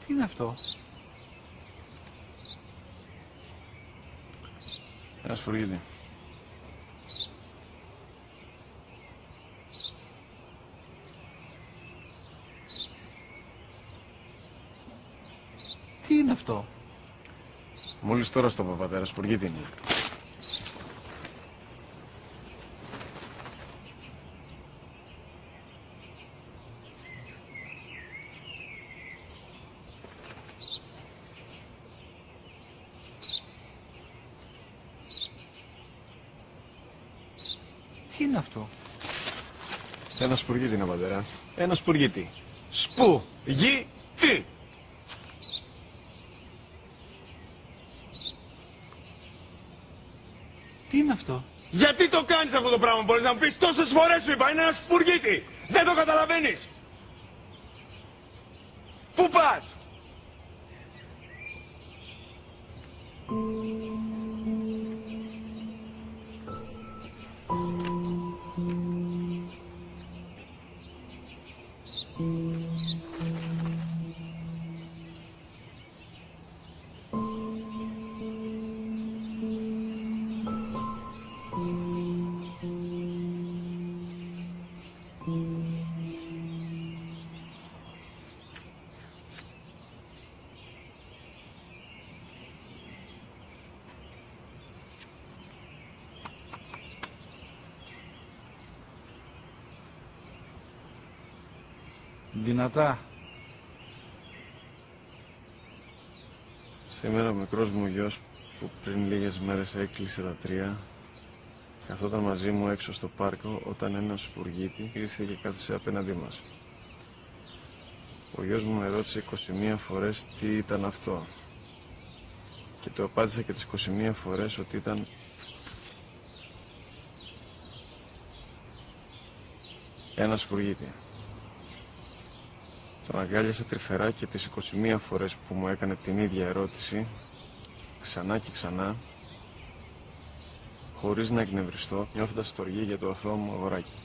Τι είναι αυτό? Ένα σπουργίτη. Τι είναι αυτό? Μόλις τώρα στο είπα, πατέρα, σπουργίτη είναι. Τι είναι αυτό? Ένα σπουργίτη είναι, πατέρα. Ένα σπουργίτη. Σπου-γι-τι! Τι είναι αυτό? Γιατί το κάνεις αυτό το πράγμα, μπορείς να μου πεις? Τόσες φορές σου είπα, είναι ένα σπουργίτη! Δεν το καταλαβαίνεις! Πού πας? Δυνατά. Σήμερα ο μικρός μου γιος που πριν λίγες μέρες έκλεισε τα 3 καθόταν μαζί μου έξω στο πάρκο όταν ένας σπουργίτη ήρθε και κάθισε απέναντί μας. Ο γιος μου με ρώτησε 21 φορές τι ήταν αυτό και του απάντησα και τις 21 φορές ότι ήταν ένα σπουργίτη. Τον αγκάλιασα τρυφερά και τις 21 φορές που μου έκανε την ίδια ερώτηση, ξανά και ξανά, χωρίς να εκνευριστώ, νιώθοντας στοργή για το αθώο μου αγοράκι.